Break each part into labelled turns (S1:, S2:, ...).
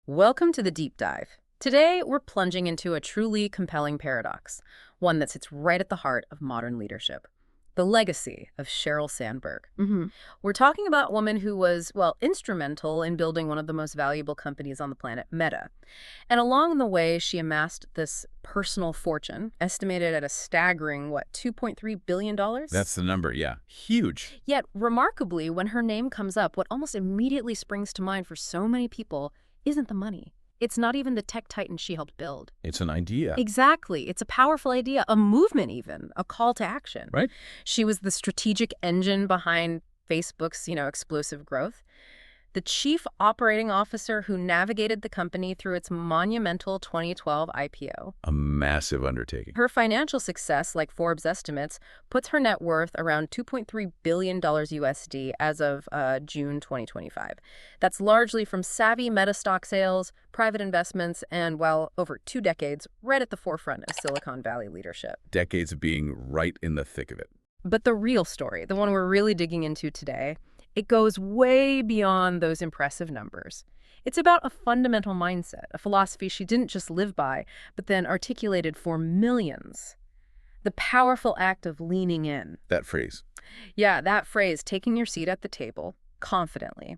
S1: Welcome to the deep dive. Today, we're plunging into a truly compelling paradox, one that sits right at the heart of modern leadership. The legacy of Sheryl Sandberg. We're talking about a woman who was, well, instrumental in building one of the most valuable companies on the planet, Meta. And along the way, she amassed this personal fortune, estimated at a staggering, $2.3 billion?
S2: That's the number, yeah. Huge.
S1: Yet, remarkably, when her name comes up, what almost immediately springs to mind for so many people isn't the money. It's not even the tech titan she helped build.
S2: It's an idea.
S1: Exactly. It's a powerful idea, a movement even, a call to action.
S2: Right?
S1: She was the strategic engine behind Facebook's, explosive growth. The chief operating officer who navigated the company through its monumental 2012 IPO.
S2: A massive undertaking.
S1: Her financial success, like Forbes estimates, puts her net worth around $2.3 billion USD as of June 2025. That's largely from savvy Meta stock sales, private investments, and, well, over 2 decades, right at the forefront of Silicon Valley leadership.
S2: Decades of being right in the thick of it.
S1: But the real story, the one we're really digging into today, it goes way beyond those impressive numbers. It's about a fundamental mindset, a philosophy she didn't just live by, but then articulated for millions. The powerful act of leaning in.
S2: That phrase.
S1: Yeah, that phrase, taking your seat at the table, confidently.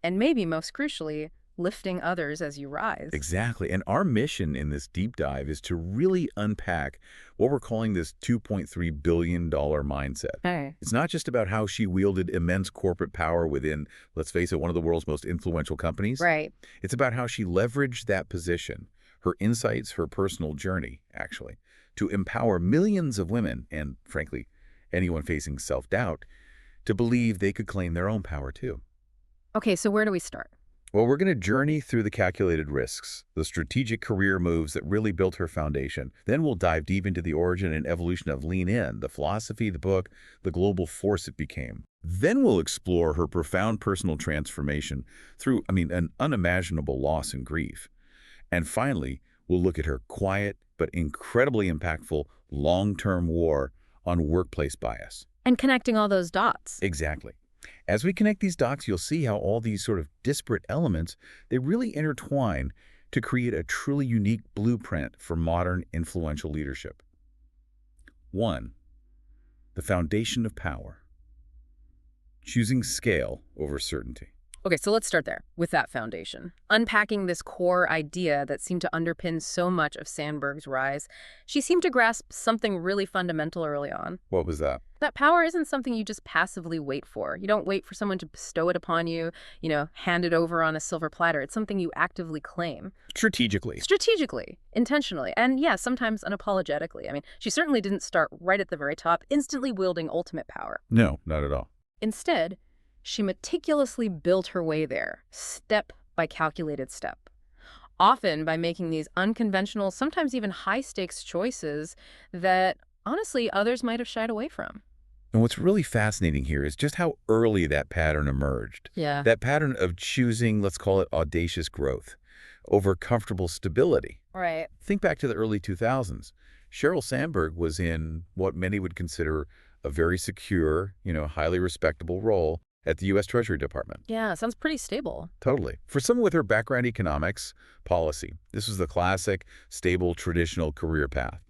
S1: And maybe most crucially, lifting others as you rise.
S2: Exactly. And our mission in this deep dive is to really unpack what we're calling this $2.3 billion mindset.
S1: Hey.
S2: It's not just about how she wielded immense corporate power within, let's face it, one of the world's most influential companies.
S1: Right.
S2: It's about how she leveraged that position, her insights, her personal journey, actually, to empower millions of women and, frankly, anyone facing self-doubt to believe they could claim their own power too.
S1: Okay, so where do we start?
S2: Well, we're going to journey through the calculated risks, the strategic career moves that really built her foundation. Then we'll dive deep into the origin and evolution of Lean In, the philosophy, the book, the global force it became. Then we'll explore her profound personal transformation through, an unimaginable loss and grief. And finally, we'll look at her quiet but incredibly impactful long-term war on workplace bias.
S1: And connecting all those dots.
S2: Exactly. As we connect these dots, you'll see how all these sort of disparate elements, they really intertwine to create a truly unique blueprint for modern influential leadership. 1. The foundation of power. Choosing scale over certainty.
S1: Okay, so let's start there with that foundation. Unpacking this core idea that seemed to underpin so much of Sandberg's rise, she seemed to grasp something really fundamental early on.
S2: What was that?
S1: That power isn't something you just passively wait for. You don't wait for someone to bestow it upon you, hand it over on a silver platter. It's something you actively claim.
S2: Strategically.
S1: Strategically, intentionally, and yeah, sometimes unapologetically. She certainly didn't start right at the very top, instantly wielding ultimate power.
S2: No, not at all.
S1: Instead, she meticulously built her way there, step by calculated step, often by making these unconventional, sometimes even high-stakes choices that, honestly, others might have shied away from.
S2: And what's really fascinating here is just how early that pattern emerged.
S1: Yeah.
S2: That pattern of choosing, let's call it audacious growth, over comfortable stability.
S1: Right.
S2: Think back to the early 2000s. Sheryl Sandberg was in what many would consider a very secure, highly respectable role at the U.S. Treasury Department.
S1: Yeah, sounds pretty stable.
S2: Totally. For someone with her background in economics, policy, this was the classic, stable, traditional career path.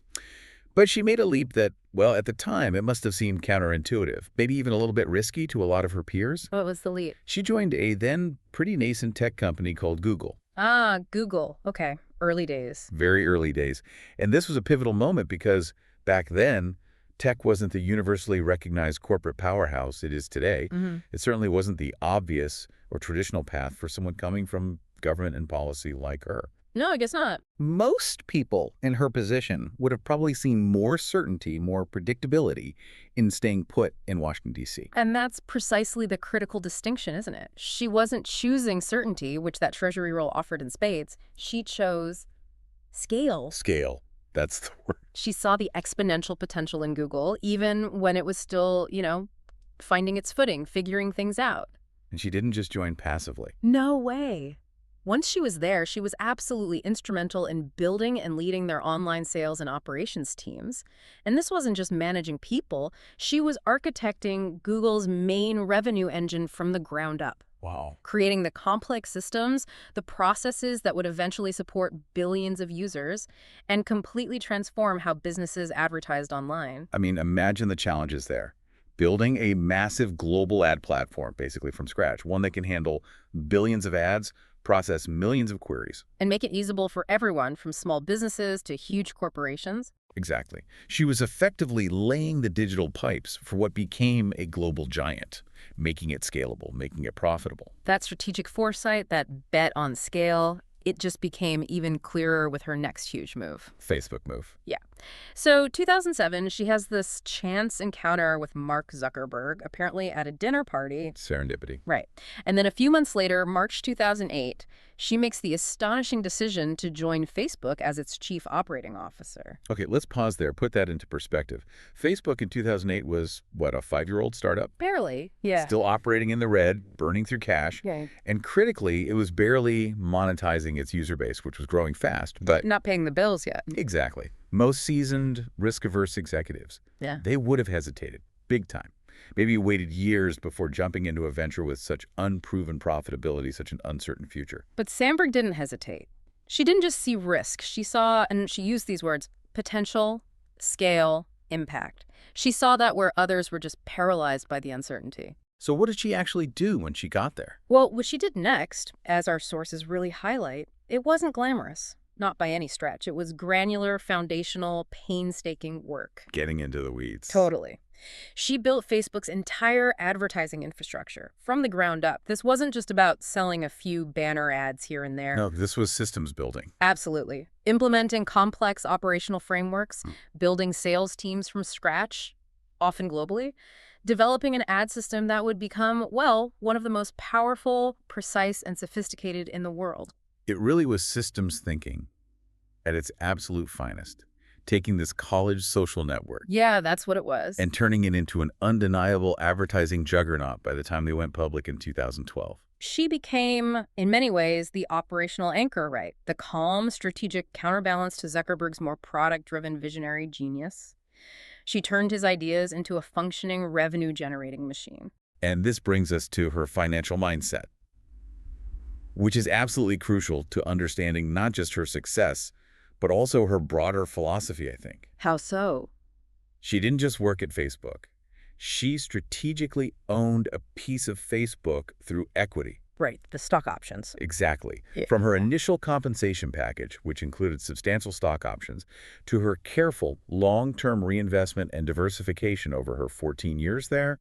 S2: But she made a leap that, well, at the time, it must have seemed counterintuitive, maybe even a little bit risky to a lot of her peers.
S1: What was the leap?
S2: She joined a then pretty nascent tech company called Google.
S1: Ah, Google. Okay. Early days.
S2: Very early days. And this was a pivotal moment because back then, tech wasn't the universally recognized corporate powerhouse it is today. It certainly wasn't the obvious or traditional path for someone coming from government and policy like her.
S1: No, I guess not.
S3: Most people in her position would have probably seen more certainty, more predictability in staying put in Washington, D.C.
S1: And that's precisely the critical distinction, isn't it? She wasn't choosing certainty, which that Treasury role offered in spades. She chose scale.
S2: Scale. That's the word.
S1: She saw the exponential potential in Google, even when it was still, finding its footing, figuring things out.
S2: And she didn't just join passively.
S1: No way. Once she was there, she was absolutely instrumental in building and leading their online sales and operations teams. And this wasn't just managing people, she was architecting Google's main revenue engine from the ground up,
S2: Wow.
S1: creating the complex systems, the processes that would eventually support billions of users, and completely transform how businesses advertised online.
S2: I mean, imagine the challenges there. Building a massive global ad platform, basically from scratch, one that can handle billions of ads, process millions of queries.
S1: And make it usable for everyone, from small businesses to huge corporations.
S2: Exactly. She was effectively laying the digital pipes for what became a global giant, making it scalable, making it profitable.
S1: That strategic foresight, that bet on scale, it just became even clearer with her next huge move.
S2: Facebook move.
S1: Yeah. So 2007, she has this chance encounter with Mark Zuckerberg, apparently at a dinner party.
S2: Serendipity.
S1: Right. And then a few months later, March 2008, she makes the astonishing decision to join Facebook as its chief operating officer.
S2: Okay, let's pause there. Put that into perspective. Facebook in 2008 was, what, a 5-year-old startup?
S1: Barely. Yeah.
S2: Still operating in the red, burning through cash.
S1: Okay.
S2: And critically, it was barely monetizing its user base, which was growing fast. But
S1: Not paying the bills yet.
S2: exactly. Most seasoned, risk-averse executives,
S1: Yeah.
S2: they would have hesitated, big time. Maybe waited years before jumping into a venture with such unproven profitability, such an uncertain future.
S1: But Sandberg didn't hesitate. She didn't just see risk. She saw, and she used these words, potential, scale, impact. She saw that where others were just paralyzed by the uncertainty.
S2: So what did she actually do when she got there?
S1: Well, what she did next, as our sources really highlight, it wasn't glamorous. Not by any stretch. It was granular, foundational, painstaking work.
S2: Getting into the weeds.
S1: Totally. She built Facebook's entire advertising infrastructure from the ground up. This wasn't just about selling a few banner ads here and there.
S2: No, this was systems building.
S1: Absolutely. Implementing complex operational frameworks, building sales teams from scratch, often globally, developing an ad system that would become, well, one of the most powerful, precise, and sophisticated in the world.
S2: It really was systems thinking at its absolute finest, taking this college social network
S1: Yeah, that's what it was.
S2: and turning it into an undeniable advertising juggernaut by the time they went public in 2012.
S1: She became, in many ways, the operational anchor, right? The calm, strategic counterbalance to Zuckerberg's more product-driven visionary genius. She turned his ideas into a functioning revenue-generating machine.
S2: And this brings us to her financial mindset, which is absolutely crucial to understanding not just her success, but also her broader philosophy, I think.
S1: How so?
S2: She didn't just work at Facebook. She strategically owned a piece of Facebook through equity.
S1: Right, the stock options.
S2: Exactly.
S1: Yeah.
S2: From her initial compensation package, which included substantial stock options, to her careful long-term reinvestment and diversification over her 14 years there,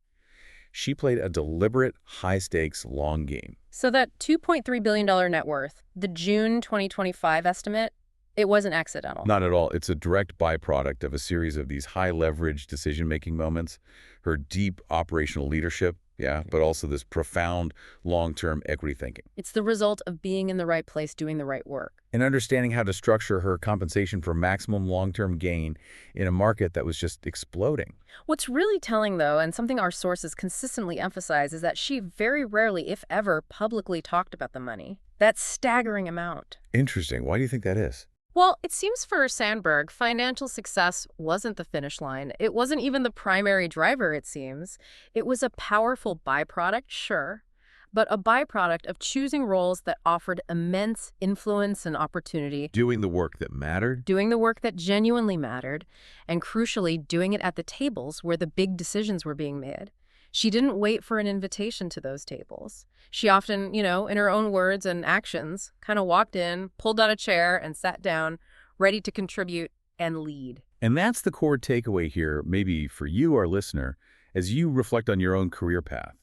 S2: she played a deliberate, high-stakes, long game.
S1: So that $2.3 billion net worth, the June 2025 estimate, it wasn't accidental.
S2: Not at all. It's a direct byproduct of a series of these high-leverage decision-making moments, her deep operational leadership, but also this profound long-term equity thinking.
S1: It's the result of being in the right place, doing the right work.
S2: And understanding how to structure her compensation for maximum long-term gain in a market that was just exploding.
S1: What's really telling, though, and something our sources consistently emphasize, is that she very rarely, if ever, publicly talked about the money. That staggering amount.
S2: Interesting. Why do you think that is?
S1: Well, it seems for Sandberg, financial success wasn't the finish line. It wasn't even the primary driver, it seems. It was a powerful byproduct, sure, but a byproduct of choosing roles that offered immense influence and opportunity,
S2: Doing the work that mattered?
S1: doing the work that genuinely mattered, and crucially, doing it at the tables where the big decisions were being made. She didn't wait for an invitation to those tables. She often, in her own words and actions, kind of walked in, pulled out a chair, and sat down, ready to contribute and lead.
S2: And that's the core takeaway here, maybe for you, our listener, as you reflect on your own career path.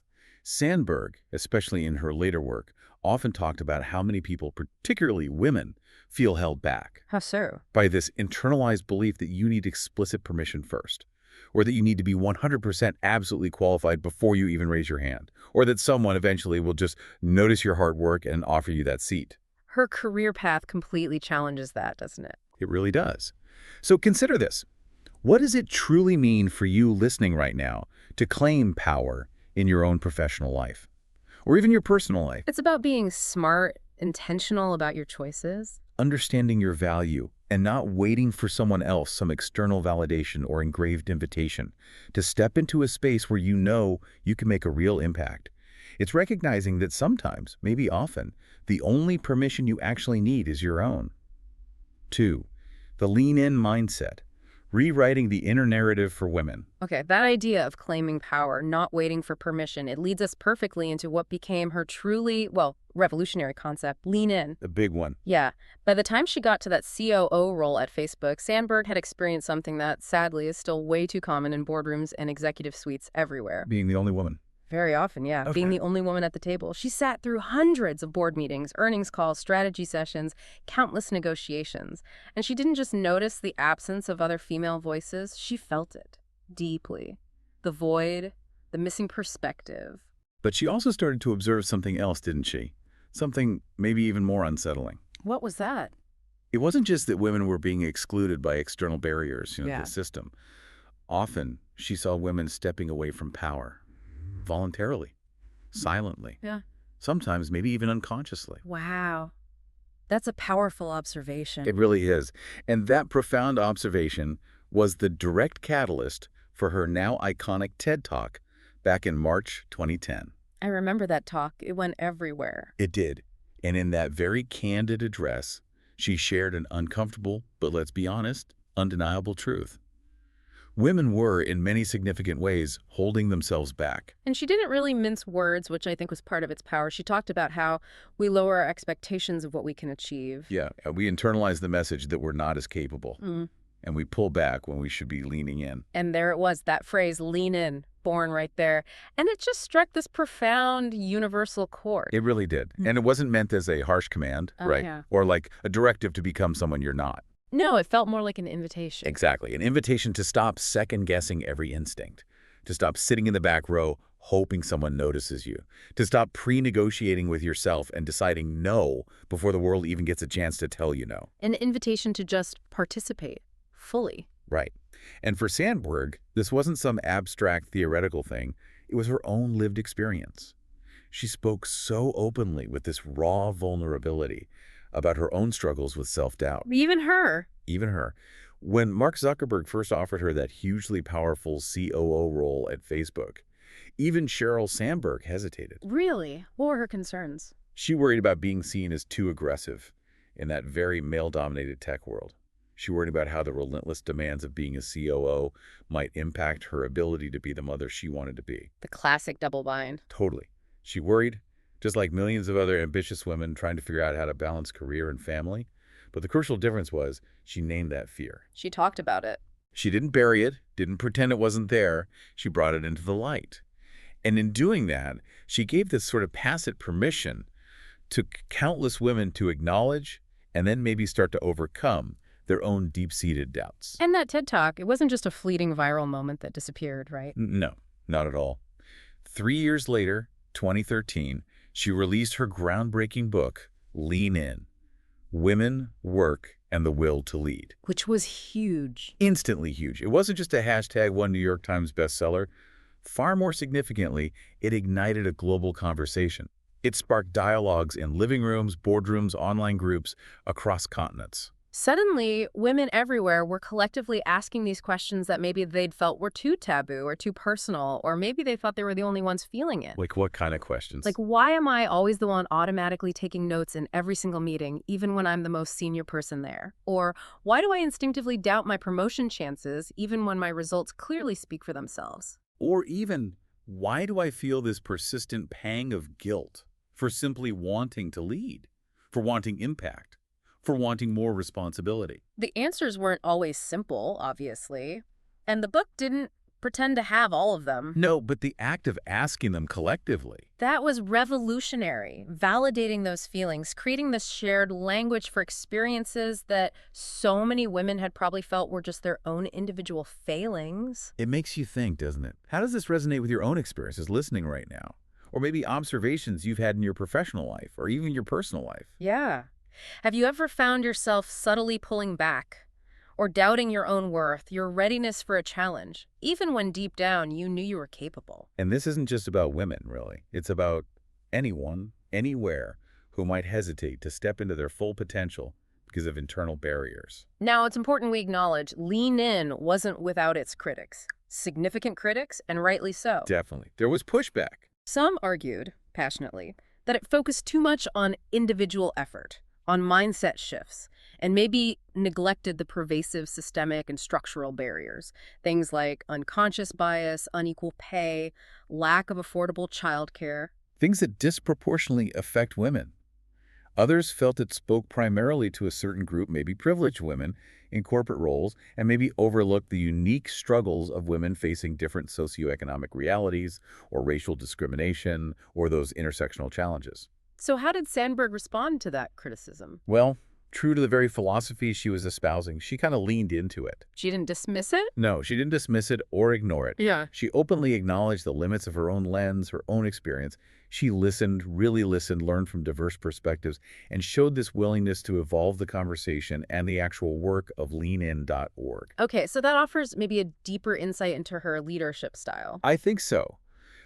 S2: Sandberg, especially in her later work, often talked about how many people, particularly women, feel held back.
S1: How so?
S2: By this internalized belief that you need explicit permission first, or that you need to be 100% absolutely qualified before you even raise your hand, or that someone eventually will just notice your hard work and offer you that seat.
S1: Her career path completely challenges that, doesn't it?
S2: It really does. So consider this. What does it truly mean for you listening right now to claim power in your own professional life, or even your personal life?
S1: It's about being smart, intentional about your choices.
S2: Understanding your value and not waiting for someone else, some external validation or engraved invitation, to step into a space where you know you can make a real impact. It's recognizing that sometimes, maybe often, the only permission you actually need is your own. 2. The lean-in mindset. Rewriting the inner narrative for women.
S1: Okay, that idea of claiming power, not waiting for permission, it leads us perfectly into what became her truly, well, revolutionary concept, lean in.
S2: The big one.
S1: Yeah. By the time she got to that COO role at Facebook, Sandberg had experienced something that, sadly, is still way too common in boardrooms and executive suites everywhere.
S2: Being the only woman.
S1: Very often, yeah.
S2: Okay.
S1: Being the only woman at the table. She sat through hundreds of board meetings, earnings calls, strategy sessions, countless negotiations. And she didn't just notice the absence of other female voices, she felt it deeply. The void, the missing perspective.
S2: But she also started to observe something else, didn't she? Something maybe even more unsettling.
S1: What was that?
S2: It wasn't just that women were being excluded by external barriers,
S1: Yeah.
S2: the system. Often, she saw women stepping away from power. Voluntarily, silently.
S1: Yeah.
S2: Sometimes maybe even unconsciously.
S1: Wow. That's a powerful observation.
S2: It really is. And that profound observation was the direct catalyst for her now iconic TED Talk back in March 2010.
S1: I remember that talk. It went everywhere.
S2: It did. And in that very candid address, she shared an uncomfortable, but let's be honest, undeniable truth. Women were, in many significant ways, holding themselves back.
S1: And she didn't really mince words, which I think was part of its power. She talked about how we lower our expectations of what we can achieve.
S2: Yeah, we internalize the message that we're not as capable. And we pull back when we should be leaning in.
S1: And there it was, that phrase, lean in, born right there. And it just struck this profound universal chord.
S2: It really did. And it wasn't meant as a harsh command, right?
S1: Yeah.
S2: Or like a directive to become someone you're not.
S1: No, it felt more like an invitation.
S2: Exactly. An invitation to stop second-guessing every instinct, to stop sitting in the back row hoping someone notices you, to stop pre-negotiating with yourself and deciding no before the world even gets a chance to tell you no.
S1: An invitation to just participate fully.
S2: Right. And for Sandberg, this wasn't some abstract theoretical thing. It was her own lived experience. She spoke so openly with this raw vulnerability about her own struggles with self-doubt.
S1: Even her.
S2: Even her. When Mark Zuckerberg first offered her that hugely powerful COO role at Facebook, even Sheryl Sandberg hesitated.
S1: Really? What were her concerns?
S2: She worried about being seen as too aggressive in that very male-dominated tech world. She worried about how the relentless demands of being a COO might impact her ability to be the mother she wanted to be.
S1: The classic double bind.
S2: Totally. She worried, just like millions of other ambitious women trying to figure out how to balance career and family. But the crucial difference was she named that fear.
S1: She talked about it.
S2: She didn't bury it, didn't pretend it wasn't there. She brought it into the light. And in doing that, she gave this sort of tacit permission to countless women to acknowledge and then maybe start to overcome their own deep-seated doubts.
S1: And that TED Talk, it wasn't just a fleeting viral moment that disappeared, right?
S2: No, not at all. 3 years later, 2013, she released her groundbreaking book, Lean In: Women, Work, and the Will to Lead.
S1: Which was huge.
S2: Instantly huge. It wasn't just a hashtag one New York Times bestseller. Far more significantly, it ignited a global conversation. It sparked dialogues in living rooms, boardrooms, online groups across continents.
S1: Suddenly, women everywhere were collectively asking these questions that maybe they'd felt were too taboo or too personal, or maybe they thought they were the only ones feeling it.
S2: Like what kind of questions?
S1: Like, why am I always the one automatically taking notes in every single meeting, even when I'm the most senior person there? Or why do I instinctively doubt my promotion chances, even when my results clearly speak for themselves?
S2: Or even, why do I feel this persistent pang of guilt for simply wanting to lead, for wanting impact, for wanting more responsibility?
S1: The answers weren't always simple, obviously, and the book didn't pretend to have all of them.
S2: No, but the act of asking them collectively.
S1: That was revolutionary, validating those feelings, creating this shared language for experiences that so many women had probably felt were just their own individual failings.
S2: It makes you think, doesn't it? How does this resonate with your own experiences listening right now? Or maybe observations you've had in your professional life, or even your personal life.
S1: Yeah. Have you ever found yourself subtly pulling back or doubting your own worth, your readiness for a challenge, even when deep down you knew you were capable?
S2: And this isn't just about women, really. It's about anyone, anywhere, who might hesitate to step into their full potential because of internal barriers.
S1: Now, it's important we acknowledge Lean In wasn't without its critics. Significant critics, and rightly so.
S2: Definitely. There was pushback.
S1: Some argued, passionately, that it focused too much on individual effort, on mindset shifts, and maybe neglected the pervasive systemic and structural barriers. Things like unconscious bias, unequal pay, lack of affordable childcare.
S2: Things that disproportionately affect women. Others felt it spoke primarily to a certain group, maybe privileged women, in corporate roles, and maybe overlooked the unique struggles of women facing different socioeconomic realities, or racial discrimination, or those intersectional challenges.
S1: So how did Sandberg respond to that criticism?
S2: Well, true to the very philosophy she was espousing, she kind of leaned into it.
S1: She didn't dismiss it?
S2: No, she didn't dismiss it or ignore it.
S1: Yeah.
S2: She openly acknowledged the limits of her own lens, her own experience. She listened, really listened, learned from diverse perspectives, and showed this willingness to evolve the conversation and the actual work of leanin.org.
S1: Okay, so that offers maybe a deeper insight into her leadership style.
S2: I think so.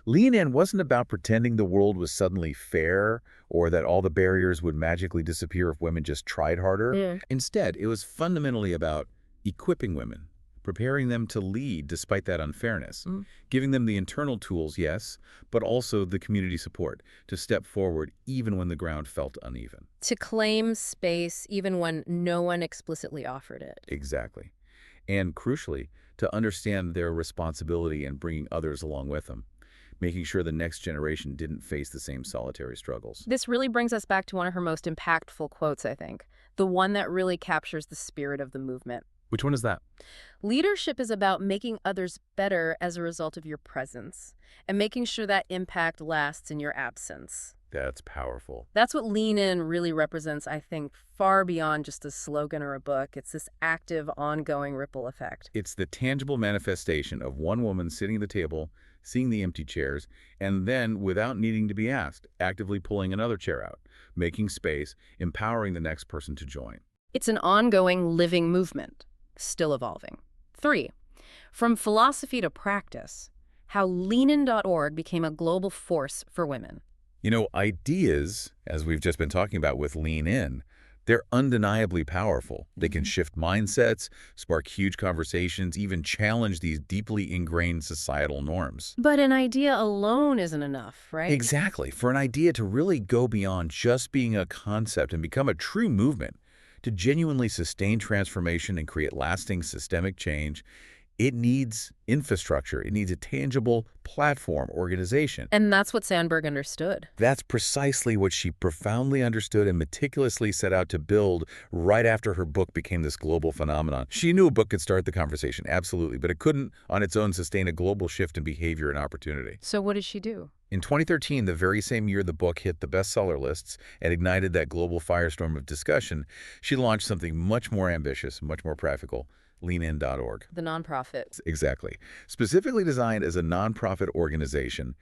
S2: Lean In wasn't about pretending the world was suddenly fair or that all the barriers would magically disappear if women just tried harder.
S1: Yeah.
S2: Instead, it was fundamentally about equipping women, preparing them to lead despite that unfairness, giving them the internal tools, yes, but also the community support to step forward even when the ground felt uneven.
S1: To claim space even when no one explicitly offered it.
S2: Exactly. And crucially, to understand their responsibility in bringing others along with them, making sure the next generation didn't face the same solitary struggles.
S1: This really brings us back to one of her most impactful quotes, I think. The one that really captures the spirit of the movement.
S2: Which one is that?
S1: Leadership is about making others better as a result of your presence and making sure that impact lasts in your absence.
S2: That's powerful.
S1: That's what Lean In really represents, I think, far beyond just a slogan or a book. It's this active, ongoing ripple effect.
S2: It's the tangible manifestation of one woman sitting at the table, seeing the empty chairs, and then, without needing to be asked, actively pulling another chair out, making space, empowering the next person to join.
S1: It's an ongoing, living movement, still evolving. 3. From philosophy to practice, how leanin.org became a global force for women.
S2: You know, ideas, as we've just been talking about with Lean In, they're undeniably powerful. They can shift mindsets, spark huge conversations, even challenge these deeply ingrained societal norms.
S1: But an idea alone isn't enough, right?
S2: Exactly. For an idea to really go beyond just being a concept and become a true movement, to genuinely sustain transformation and create lasting systemic change, it needs infrastructure. It needs a tangible platform, organization.
S1: And that's what Sandberg understood.
S2: That's precisely what she profoundly understood and meticulously set out to build right after her book became this global phenomenon. She knew a book could start the conversation, absolutely, but it couldn't on its own sustain a global shift in behavior and opportunity.
S1: So what did she do?
S2: In 2013, the very same year the book hit the bestseller lists and ignited that global firestorm of discussion, she launched something much more ambitious, much more practical, leanin.org.
S1: The nonprofit.
S2: Exactly. Specifically designed as a nonprofit organization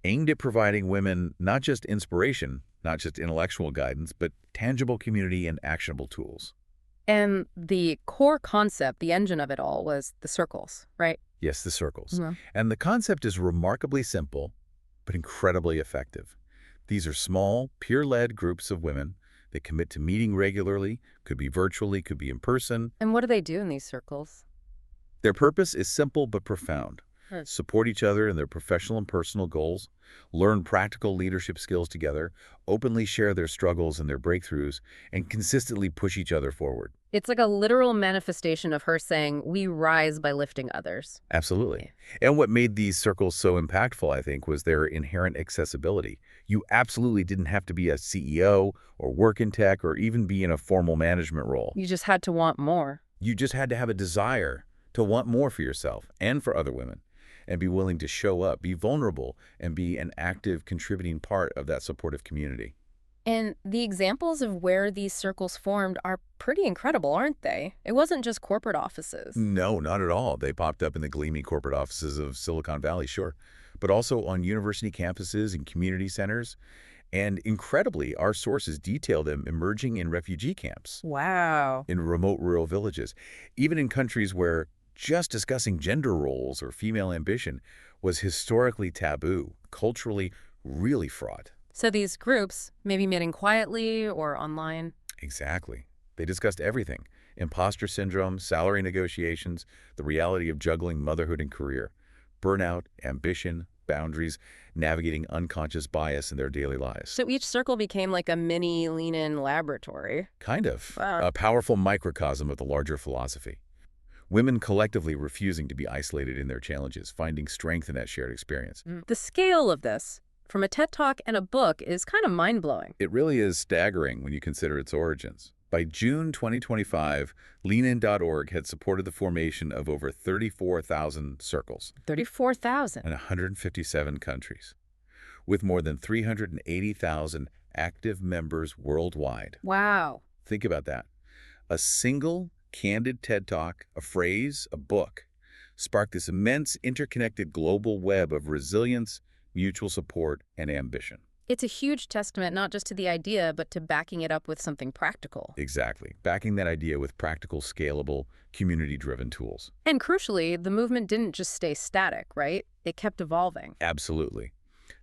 S2: aimed at providing women not just inspiration, not just intellectual guidance, but tangible community and actionable tools.
S1: And the core concept, the engine of it all, was the circles, right?
S2: Yes, the circles.
S1: Yeah.
S2: And the concept is remarkably simple, but incredibly effective. These are small, peer-led groups of women that commit to meeting regularly, could be virtually, could be in person.
S1: And what do they do in these circles?
S2: Their purpose is simple but profound.
S1: Right.
S2: Support each other in their professional and personal goals, learn practical leadership skills together, openly share their struggles and their breakthroughs, and consistently push each other forward.
S1: It's like a literal manifestation of her saying, we rise by lifting others.
S2: Absolutely. And what made these circles so impactful, I think, was their inherent accessibility. You absolutely didn't have to be a CEO or work in tech or even be in a formal management role.
S1: You just had to want more.
S2: You just had to have a desire to want more for yourself and for other women, and be willing to show up, be vulnerable, and be an active, contributing part of that supportive community.
S1: And the examples of where these circles formed are pretty incredible, aren't they? It wasn't just corporate offices.
S2: No, not at all. They popped up in the gleaming corporate offices of Silicon Valley, sure, but also on university campuses and community centers. And incredibly, our sources detail them emerging in refugee camps,
S1: Wow.
S2: in remote rural villages, even in countries where just discussing gender roles or female ambition was historically taboo, culturally really fraught.
S1: So these groups, maybe meeting quietly or online.
S2: Exactly. They discussed everything: imposter syndrome, salary negotiations, the reality of juggling motherhood and career, burnout, ambition, boundaries, navigating unconscious bias in their daily lives.
S1: So each circle became like a mini lean-in laboratory.
S2: Kind of.
S1: Wow.
S2: A powerful microcosm of the larger philosophy. Women collectively refusing to be isolated in their challenges, finding strength in that shared experience.
S1: The scale of this, from a TED Talk and a book, is kind of mind-blowing.
S2: It really is staggering when you consider its origins. By June 2025, leanin.org had supported the formation of over 34,000 circles
S1: 34,000.
S2: in 157 countries, with more than 380,000 active members worldwide.
S1: Wow.
S2: Think about that. A single, candid TED Talk, a phrase, a book, sparked this immense interconnected global web of resilience, mutual support, and ambition.
S1: It's a huge testament not just to the idea, but to backing it up with something practical.
S2: Exactly. Backing that idea with practical, scalable, community-driven tools.
S1: And crucially, the movement didn't just stay static, right? It kept evolving.
S2: Absolutely.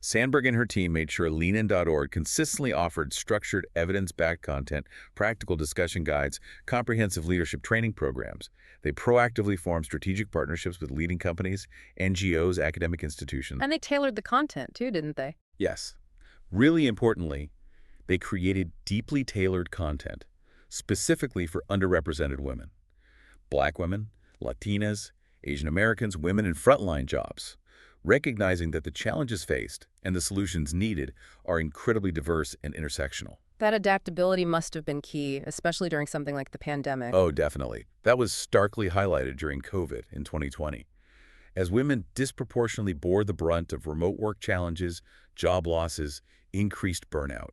S2: Sandberg and her team made sure leanin.org consistently offered structured, evidence-backed content, practical discussion guides, comprehensive leadership training programs. They proactively formed strategic partnerships with leading companies, NGOs, academic institutions.
S1: And they tailored the content too, didn't they?
S2: Yes. Really importantly, they created deeply tailored content, specifically for underrepresented women. Black women, Latinas, Asian Americans, women in frontline jobs, recognizing that the challenges faced and the solutions needed are incredibly diverse and intersectional.
S1: That adaptability must have been key, especially during something like the pandemic.
S2: Oh, definitely. That was starkly highlighted during COVID in 2020. As women disproportionately bore the brunt of remote work challenges, job losses, increased burnout,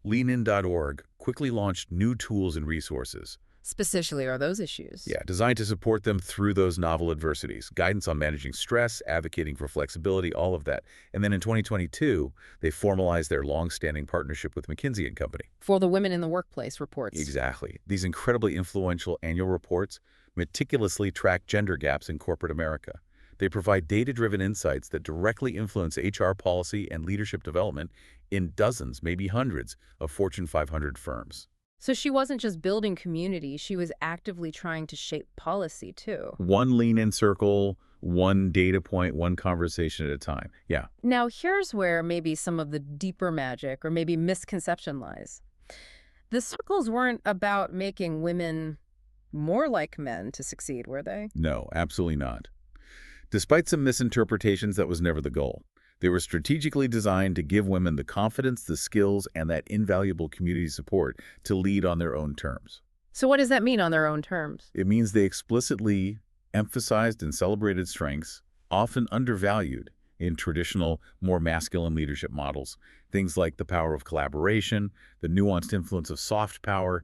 S2: leanin.org quickly launched new tools and resources.
S1: Specifically are those issues.
S2: Yeah, designed to support them through those novel adversities. Guidance on managing stress, advocating for flexibility, all of that. And then in 2022, they formalized their long-standing partnership with McKinsey & Company.
S1: For the Women in the Workplace reports.
S2: Exactly. These incredibly influential annual reports meticulously track gender gaps in corporate America. They provide data-driven insights that directly influence HR policy and leadership development in dozens, maybe hundreds, of Fortune 500 firms.
S1: So she wasn't just building community, she was actively trying to shape policy too.
S2: One lean-in circle, one data point, one conversation at a time. Yeah.
S1: Now here's where maybe some of the deeper magic or maybe misconception lies. The circles weren't about making women more like men to succeed, were they?
S2: No, absolutely not. Despite some misinterpretations, that was never the goal. They were strategically designed to give women the confidence, the skills, and that invaluable community support to lead on their own terms.
S1: So what does that mean on their own terms?
S2: It means they explicitly emphasized and celebrated strengths, often undervalued in traditional, more masculine leadership models. Things like the power of collaboration, the nuanced influence of soft power,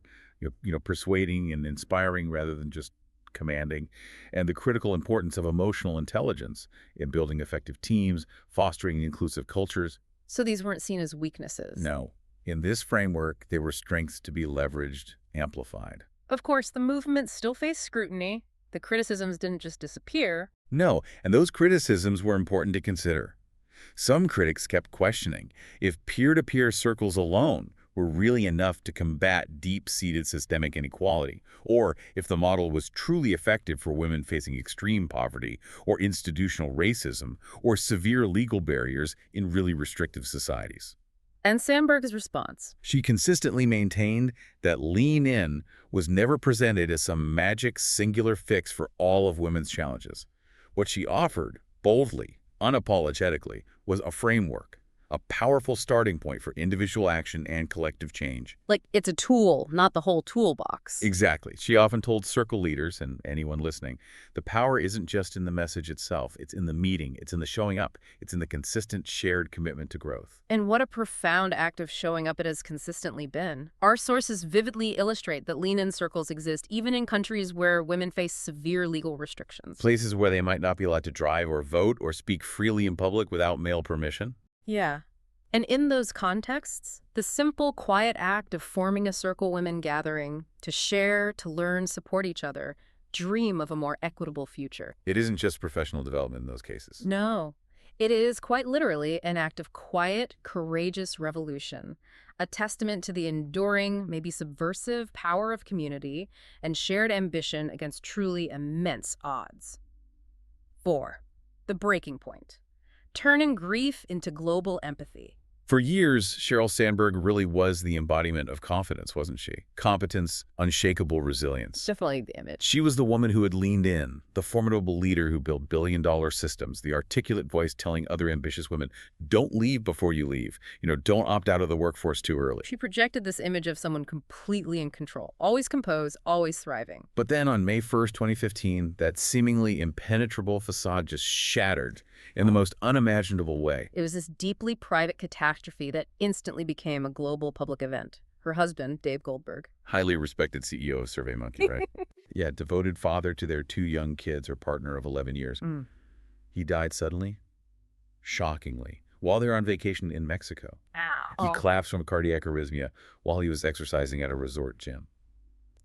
S2: persuading and inspiring rather than just commanding, and the critical importance of emotional intelligence in building effective teams, fostering inclusive cultures.
S1: So these weren't seen as weaknesses?
S2: No. In this framework, they were strengths to be leveraged, amplified.
S1: Of course, the movement still faced scrutiny. The criticisms didn't just disappear.
S2: No, and those criticisms were important to consider. Some critics kept questioning if peer-to-peer circles alone were really enough to combat deep-seated systemic inequality, or if the model was truly effective for women facing extreme poverty, or institutional racism, or severe legal barriers in really restrictive societies.
S1: And Sandberg's response?
S2: She consistently maintained that lean in was never presented as some magic singular fix for all of women's challenges. What she offered, boldly, unapologetically, was a framework, a powerful starting point for individual action and collective change.
S1: Like it's a tool, not the whole toolbox.
S2: Exactly. She often told circle leaders and anyone listening, the power isn't just in the message itself. It's in the meeting. It's in the showing up. It's in the consistent shared commitment to growth.
S1: And what a profound act of showing up it has consistently been. Our sources vividly illustrate that lean-in circles exist even in countries where women face severe legal restrictions.
S2: Places where they might not be allowed to drive or vote or speak freely in public without male permission.
S1: Yeah. And in those contexts, the simple, quiet act of forming a circle women gathering to share, to learn, support each other, dream of a more equitable future.
S2: It isn't just professional development in those cases.
S1: No. It is quite literally an act of quiet, courageous revolution, a testament to the enduring, maybe subversive power of community and shared ambition against truly immense odds. 4. The breaking point. Turning grief into global empathy.
S2: For years, Sheryl Sandberg really was the embodiment of confidence, wasn't she? Competence, unshakable resilience.
S1: Definitely the image.
S2: She was the woman who had leaned in, the formidable leader who built billion-dollar systems, the articulate voice telling other ambitious women, don't leave before you leave. Don't opt out of the workforce too early.
S1: She projected this image of someone completely in control, always composed, always thriving.
S2: But then on May 1st, 2015, that seemingly impenetrable facade just shattered in the most unimaginable way.
S1: It was this deeply private catastrophe that instantly became a global public event. Her husband, Dave Goldberg.
S2: Highly respected CEO of SurveyMonkey, right? Yeah, devoted father to their 2 young kids, her partner of 11 years. He died suddenly, shockingly, while they were on vacation in Mexico.
S1: Ow.
S2: He collapsed from cardiac arrhythmia while he was exercising at a resort gym.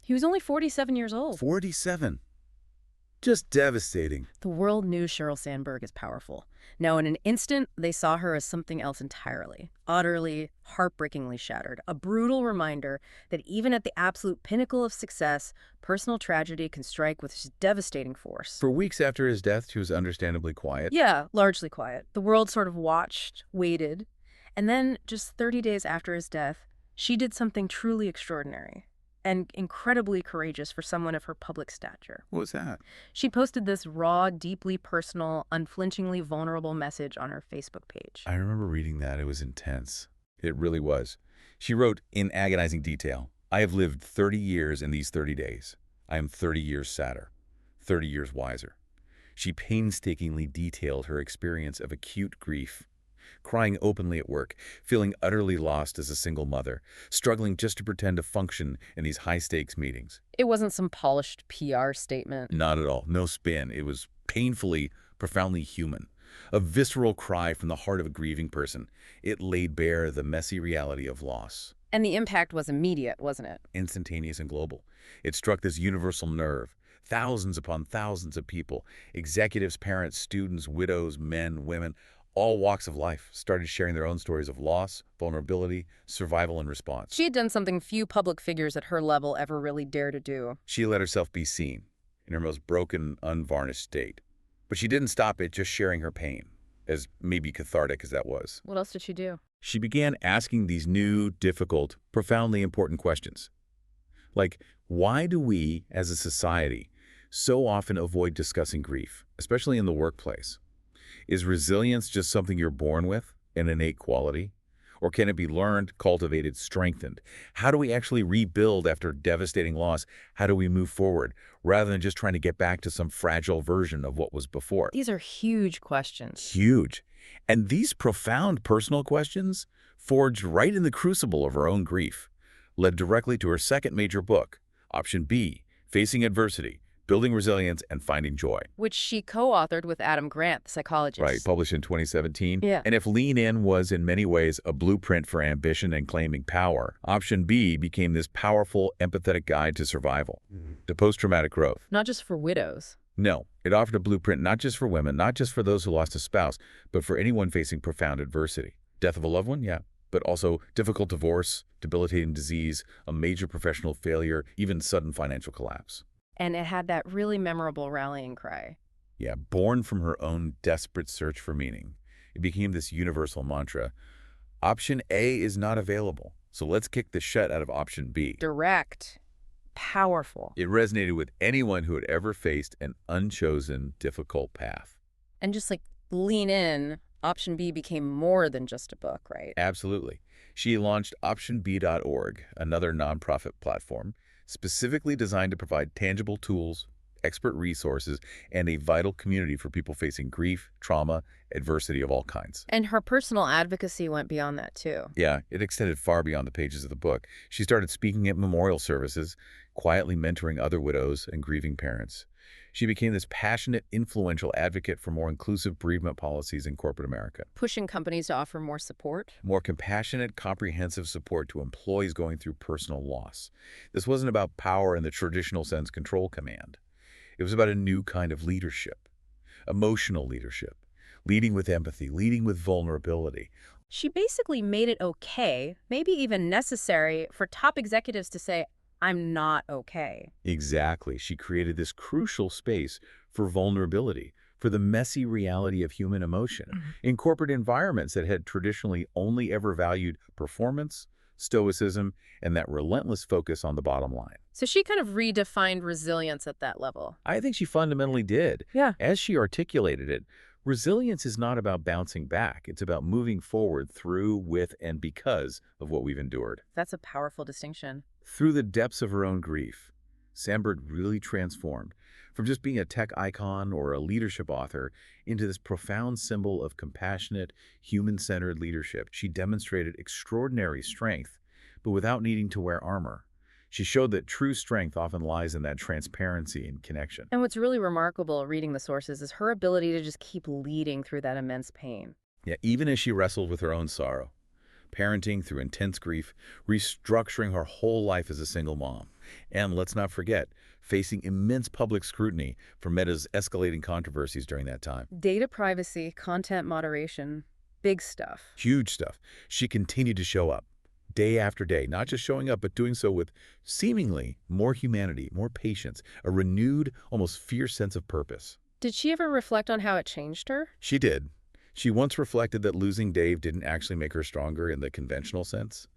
S1: He was only 47 years old.
S2: 47. Just devastating.
S1: The world knew Sheryl Sandberg as powerful. Now, in an instant, they saw her as something else entirely, utterly, heartbreakingly shattered. A brutal reminder that even at the absolute pinnacle of success, personal tragedy can strike with devastating force.
S2: For weeks after his death, she was understandably quiet.
S1: Yeah, largely quiet. The world sort of watched, waited, and then just 30 days after his death, she did something truly extraordinary and incredibly courageous for someone of her public stature.
S2: What was that?
S1: She posted this raw, deeply personal, unflinchingly vulnerable message on her Facebook page.
S2: I remember reading that. It was intense. It really was. She wrote in agonizing detail, I have lived 30 years in these 30 days. I am 30 years sadder, 30 years wiser. She painstakingly detailed her experience of acute grief, crying openly at work, feeling utterly lost as a single mother, struggling just to pretend to function in these high-stakes meetings.
S1: It wasn't some polished PR statement.
S2: Not at all. No spin. It was painfully, profoundly human. A visceral cry from the heart of a grieving person. It laid bare the messy reality of loss.
S1: And the impact was immediate, wasn't it?
S2: Instantaneous and global. It struck this universal nerve. Thousands upon thousands of people, executives, parents, students, widows, men, women, all walks of life started sharing their own stories of loss, vulnerability, survival, and response.
S1: She had done something few public figures at her level ever really dare to do.
S2: She let herself be seen in her most broken, unvarnished state. But she didn't stop at just sharing her pain, as maybe cathartic as that was.
S1: What else did she do?
S2: She began asking these new, difficult, profoundly important questions. Like, why do we, as a society, so often avoid discussing grief, especially in the workplace? Is resilience just something you're born with, an innate quality? Or can it be learned, cultivated, strengthened? How do we actually rebuild after devastating loss? How do we move forward, rather than just trying to get back to some fragile version of what was before?
S1: These are huge questions.
S2: Huge. And these profound personal questions, forged right in the crucible of her own grief, led directly to her second major book, Option B, Facing Adversity, Building Resilience and Finding Joy.
S1: Which she co-authored with Adam Grant, the psychologist.
S2: Right, published in 2017.
S1: Yeah.
S2: And if Lean In was in many ways a blueprint for ambition and claiming power, Option B became this powerful, empathetic guide to survival, to post-traumatic growth.
S1: Not just for widows.
S2: No, it offered a blueprint not just for women, not just for those who lost a spouse, but for anyone facing profound adversity. Death of a loved one, yeah, but also difficult divorce, debilitating disease, a major professional failure, even sudden financial collapse.
S1: And it had that really memorable rallying cry.
S2: Yeah, born from her own desperate search for meaning. It became this universal mantra. Option A is not available, so let's kick the shit out of Option B.
S1: Direct. Powerful.
S2: It resonated with anyone who had ever faced an unchosen, difficult path.
S1: And just like Lean In, Option B became more than just a book, right?
S2: Absolutely. She launched OptionB.org, another nonprofit platform, specifically designed to provide tangible tools, expert resources, and a vital community for people facing grief, trauma, adversity of all kinds.
S1: And her personal advocacy went beyond that, too.
S2: Yeah, it extended far beyond the pages of the book. She started speaking at memorial services, quietly mentoring other widows and grieving parents. She became this passionate, influential advocate for more inclusive bereavement policies in corporate America.
S1: Pushing companies to offer more support.
S2: More compassionate, comprehensive support to employees going through personal loss. This wasn't about power in the traditional sense, control command. It was about a new kind of leadership, emotional leadership, leading with empathy, leading with vulnerability.
S1: She basically made it okay, maybe even necessary, for top executives to say, I'm not okay.
S2: Exactly. She created this crucial space for vulnerability, for the messy reality of human emotion in corporate environments that had traditionally only ever valued performance, stoicism, and that relentless focus on the bottom line.
S1: So she kind of redefined resilience at that level.
S2: I think she fundamentally did.
S1: Yeah.
S2: As she articulated it, resilience is not about bouncing back. It's about moving forward through, with, and because of what we've endured.
S1: That's a powerful distinction.
S2: Through the depths of her own grief, Sandberg really transformed from just being a tech icon or a leadership author into this profound symbol of compassionate, human-centered leadership. She demonstrated extraordinary strength, but without needing to wear armor. She showed that true strength often lies in that transparency and connection.
S1: And what's really remarkable reading the sources is her ability to just keep leading through that immense pain.
S2: Yeah, even as she wrestled with her own sorrow, parenting through intense grief, restructuring her whole life as a single mom, and let's not forget, facing immense public scrutiny from Meta's escalating controversies during that time.
S1: Data privacy, content moderation, big stuff.
S2: Huge stuff. She continued to show up day after day, not just showing up, but doing so with seemingly more humanity, more patience, a renewed, almost fierce sense of purpose.
S1: Did she ever reflect on how it changed her?
S2: She did. She once reflected that losing Dave didn't actually make her stronger in the conventional sense,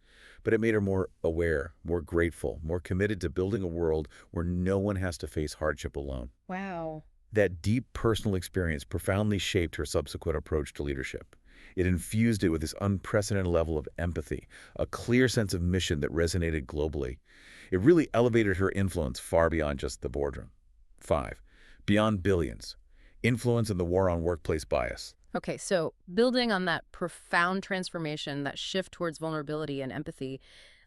S2: but it made her more aware, more grateful, more committed to building a world where no one has to face hardship alone.
S1: Wow.
S2: That deep personal experience profoundly shaped her subsequent approach to leadership. It infused it with this unprecedented level of empathy, a clear sense of mission that resonated globally. It really elevated her influence far beyond just the boardroom. 5. Beyond billions. Influence in the war on workplace bias.
S1: Okay, so building on that profound transformation, that shift towards vulnerability and empathy,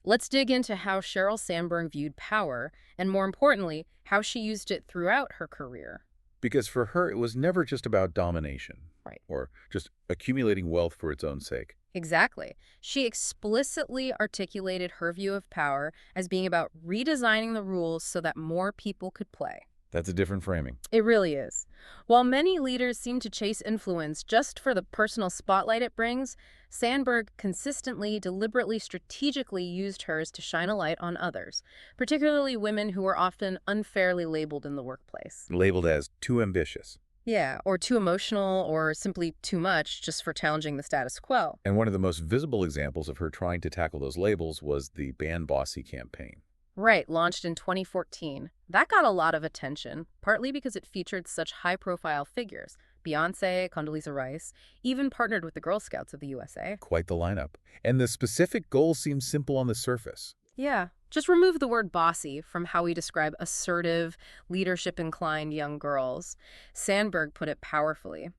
S1: let's dig into how Sheryl Sandberg viewed power, and more importantly, how she used it throughout her career.
S2: Because for her, it was never just about domination.
S1: Right.
S2: Or just accumulating wealth for its own sake.
S1: Exactly. She explicitly articulated her view of power as being about redesigning the rules so that more people could play.
S2: That's a different framing.
S1: It really is. While many leaders seem to chase influence just for the personal spotlight it brings, Sandberg consistently, deliberately, strategically used hers to shine a light on others, particularly women who were often unfairly labeled in the workplace.
S2: Labeled as too ambitious.
S1: Yeah, or too emotional, or simply too much just for challenging the status quo.
S2: And one of the most visible examples of her trying to tackle those labels was the Ban Bossy campaign.
S1: Right, launched in 2014. That got a lot of attention, partly because it featured such high-profile figures. Beyoncé, Condoleezza Rice, even partnered with the Girl Scouts of the USA.
S2: Quite the lineup. And the specific goal seems simple on the surface.
S1: Yeah, just remove the word bossy from how we describe assertive, leadership-inclined young girls. Sandberg put it powerfully.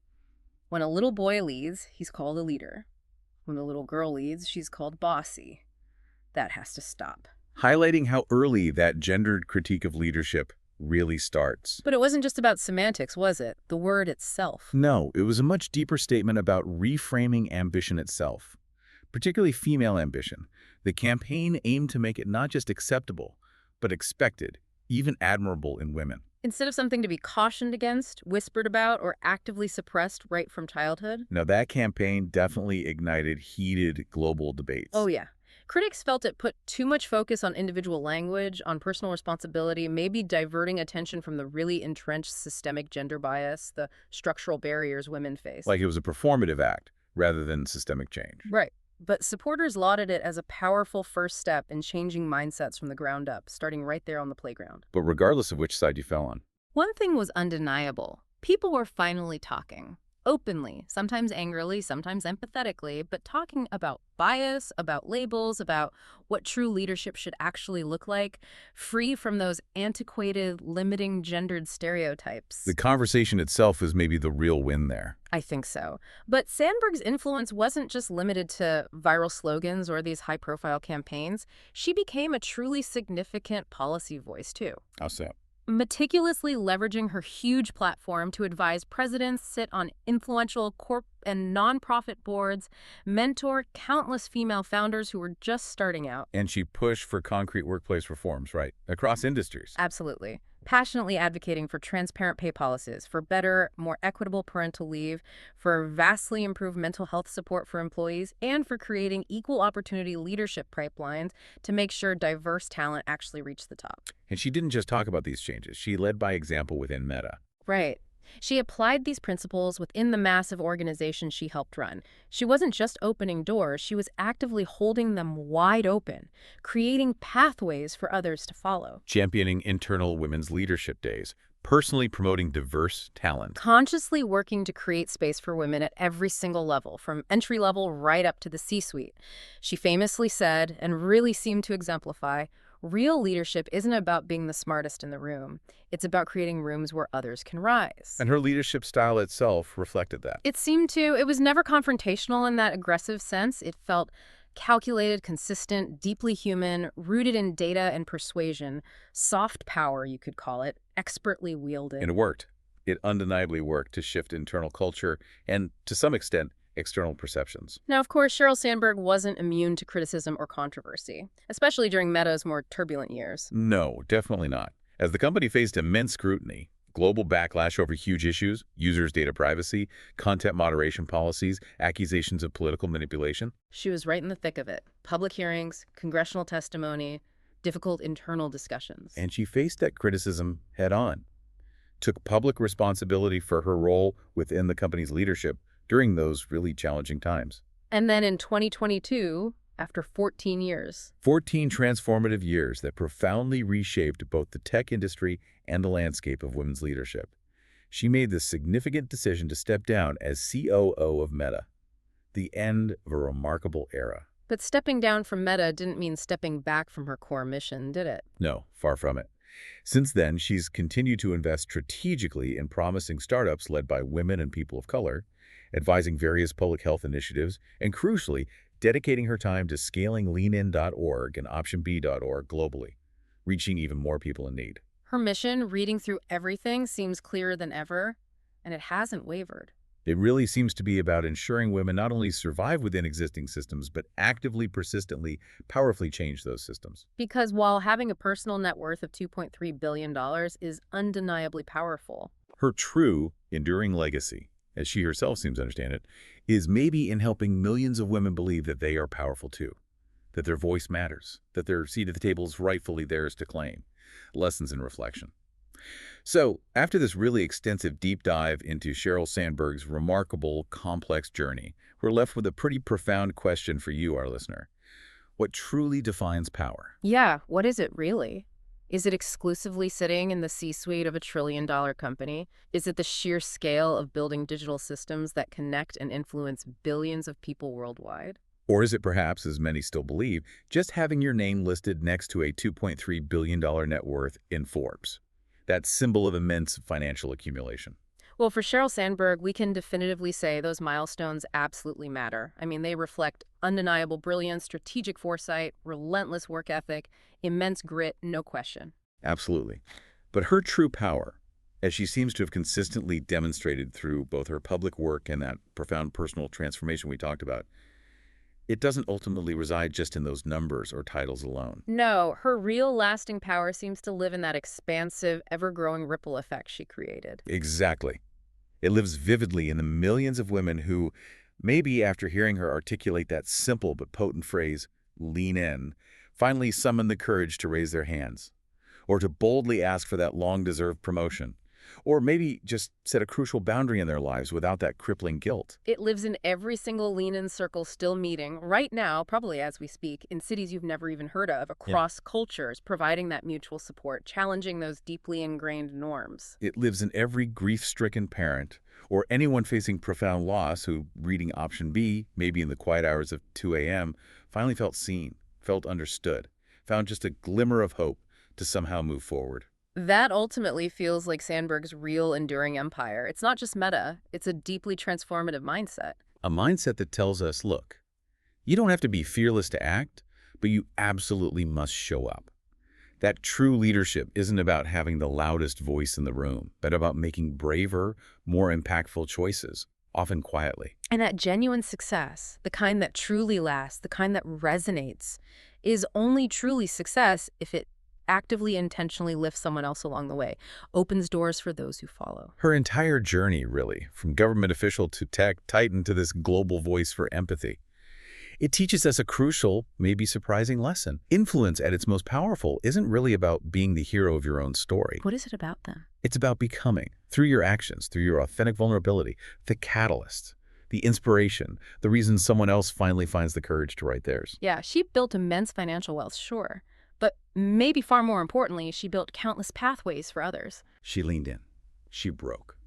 S1: When a little boy leads, he's called a leader. When a little girl leads, she's called bossy. That has to stop.
S2: Highlighting how early that gendered critique of leadership really starts.
S1: But it wasn't just about semantics, was it? The word itself.
S2: No, it was a much deeper statement about reframing ambition itself, particularly female ambition. The campaign aimed to make it not just acceptable, but expected, even admirable in women.
S1: Instead of something to be cautioned against, whispered about, or actively suppressed right from childhood.
S2: Now, that campaign definitely ignited heated global debates.
S1: Oh, yeah. Critics felt it put too much focus on individual language, on personal responsibility, maybe diverting attention from the really entrenched systemic gender bias, the structural barriers women face.
S2: Like it was a performative act rather than systemic change.
S1: Right. But supporters lauded it as a powerful first step in changing mindsets from the ground up, starting right there on the playground.
S2: But regardless of which side you fell on.
S1: One thing was undeniable. People were finally talking. Openly, sometimes angrily, sometimes empathetically, but talking about bias, about labels, about what true leadership should actually look like, free from those antiquated, limiting gendered stereotypes.
S2: The conversation itself was maybe the real win there.
S1: I think so. But Sandberg's influence wasn't just limited to viral slogans or these high-profile campaigns. She became a truly significant policy voice, too.
S2: How so?
S1: Meticulously leveraging her huge platform to advise presidents, sit on influential corp and nonprofit boards, mentor countless female founders who were just starting out.
S2: And she pushed for concrete workplace reforms, right, across industries.
S1: Absolutely. passionately advocating for transparent pay policies, for better, more equitable parental leave, for vastly improved mental health support for employees, and for creating equal opportunity leadership pipelines to make sure diverse talent actually reach the top.
S2: And she didn't just talk about these changes. She led by example within Meta.
S1: Right. She applied these principles within the massive organization she helped run. She wasn't just opening doors, she was actively holding them wide open, creating pathways for others to follow.
S2: Championing internal women's leadership days, personally promoting diverse talent.
S1: Consciously working to create space for women at every single level, from entry level right up to the C-suite. She famously said, and really seemed to exemplify, real leadership isn't about being the smartest in the room. It's about creating rooms where others can rise.
S2: And her leadership style itself reflected that.
S1: It was never confrontational in that aggressive sense. It felt calculated, consistent, deeply human, rooted in data and persuasion, soft power, you could call it, expertly wielded.
S2: And it worked. It undeniably worked to shift internal culture and, to some extent, external perceptions.
S1: Now, of course, Sheryl Sandberg wasn't immune to criticism or controversy, especially during Meta's more turbulent years.
S2: No, definitely not. As the company faced immense scrutiny, global backlash over huge issues, users' data privacy, content moderation policies, accusations of political manipulation.
S1: She was right in the thick of it. Public hearings, congressional testimony, difficult internal discussions.
S2: And she faced that criticism head-on, took public responsibility for her role within the company's leadership during those really challenging times.
S1: And then in 2022, after 14 years.
S2: 14 transformative years that profoundly reshaped both the tech industry and the landscape of women's leadership. She made the significant decision to step down as COO of Meta, the end of a remarkable era.
S1: But stepping down from Meta didn't mean stepping back from her core mission, did it?
S2: No, far from it. Since then, she's continued to invest strategically in promising startups led by women and people of color, advising various public health initiatives, and crucially, dedicating her time to scaling leanin.org and optionb.org globally, reaching even more people in need.
S1: Her mission, reading through everything, seems clearer than ever, and it hasn't wavered.
S2: It really seems to be about ensuring women not only survive within existing systems, but actively, persistently, powerfully change those systems.
S1: Because while having a personal net worth of $2.3 billion is undeniably powerful,
S2: her true, enduring legacy, as she herself seems to understand it, is maybe in helping millions of women believe that they are powerful too, that their voice matters, that their seat at the table is rightfully theirs to claim. Lessons in reflection. So, after this really extensive deep dive into Sheryl Sandberg's remarkable, complex journey, we're left with a pretty profound question for you, our listener. What truly defines power?
S1: Yeah, what is it really? Is it exclusively sitting in the C-suite of a trillion-dollar company? Is it the sheer scale of building digital systems that connect and influence billions of people worldwide?
S2: Or is it perhaps, as many still believe, just having your name listed next to a $2.3 billion net worth in Forbes? That symbol of immense financial accumulation.
S1: Well, for Sheryl Sandberg, we can definitively say those milestones absolutely matter. I mean, they reflect undeniable brilliance, strategic foresight, relentless work ethic, immense grit, no question.
S2: Absolutely. But her true power, as she seems to have consistently demonstrated through both her public work and that profound personal transformation we talked about, it doesn't ultimately reside just in those numbers or titles alone.
S1: No, her real lasting power seems to live in that expansive, ever-growing ripple effect she created.
S2: Exactly. It lives vividly in the millions of women who, maybe after hearing her articulate that simple but potent phrase, lean in, finally summon the courage to raise their hands, or to boldly ask for that long-deserved promotion, or maybe just set a crucial boundary in their lives without that crippling guilt.
S1: It lives in every single lean-in circle still meeting right now, probably as we speak, in cities you've never even heard of, across cultures, providing that mutual support, challenging those deeply ingrained norms.
S2: It lives in every grief-stricken parent or anyone facing profound loss who, reading option B, maybe in the quiet hours of 2 a.m., finally felt seen, felt understood, found just a glimmer of hope to somehow move forward.
S1: That ultimately feels like Sandberg's real enduring empire. It's not just meta, it's a deeply transformative mindset.
S2: A mindset that tells us, look, you don't have to be fearless to act, but you absolutely must show up. That true leadership isn't about having the loudest voice in the room, but about making braver, more impactful choices, often quietly.
S1: And that genuine success, the kind that truly lasts, the kind that resonates, is only truly success if it actively, intentionally lifts someone else along the way, opens doors for those who follow.
S2: Her entire journey, really, from government official to tech titan to this global voice for empathy. It teaches us a crucial, maybe surprising lesson. Influence at its most powerful isn't really about being the hero of your own story.
S1: What is it about then?
S2: It's about becoming, through your actions, through your authentic vulnerability, the catalyst, the inspiration, the reason someone else finally finds the courage to write theirs.
S1: Yeah, she built immense financial wealth, sure. But maybe far more importantly, she built countless pathways for others.
S2: She leaned in. She broke.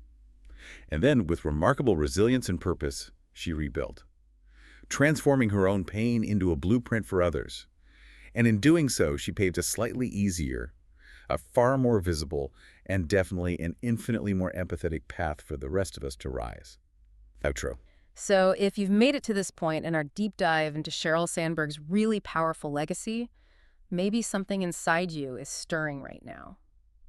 S2: And then, with remarkable resilience and purpose, she rebuilt, transforming her own pain into a blueprint for others. And in doing so, she paved a slightly easier, a far more visible, and definitely an infinitely more empathetic path for the rest of us to rise. Outro.
S1: So if you've made it to this point in our deep dive into Sheryl Sandberg's really powerful legacy, maybe something inside you is stirring right now.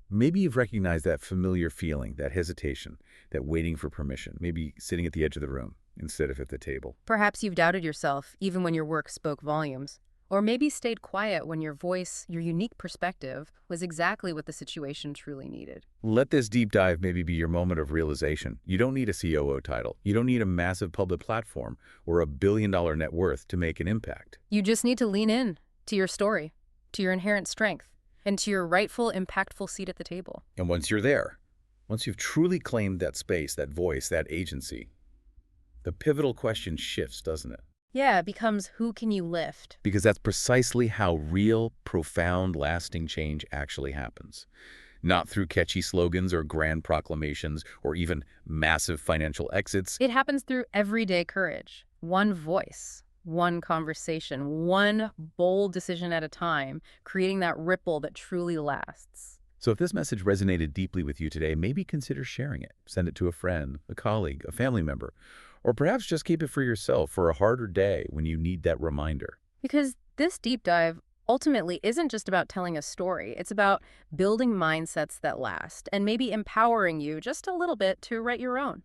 S2: Maybe you've recognized that familiar feeling, that hesitation, that waiting for permission, maybe sitting at the edge of the room instead of at the table.
S1: Perhaps you've doubted yourself, even when your work spoke volumes. Or maybe stayed quiet when your voice, your unique perspective, was exactly what the situation truly needed.
S2: Let this deep dive maybe be your moment of realization. You don't need a COO title. You don't need a massive public platform or $1 billion net worth to make an impact.
S1: You just need to lean in to your story, to your inherent strength, and to your rightful, impactful seat at the table.
S2: And once you're there, once you've truly claimed that space, that voice, that agency, the pivotal question shifts, doesn't it?
S1: Yeah, it becomes who can you lift?
S2: Because that's precisely how real, profound, lasting change actually happens. Not through catchy slogans or grand proclamations or even massive financial exits.
S1: It happens through everyday courage. One voice, one conversation, one bold decision at a time, creating that ripple that truly lasts.
S2: So if this message resonated deeply with you today, maybe consider sharing it. Send it to a friend, a colleague, a family member, or perhaps just keep it for yourself for a harder day when you need that reminder.
S1: Because this deep dive ultimately isn't just about telling a story. It's about building mindsets that last and maybe empowering you just a little bit to write your own.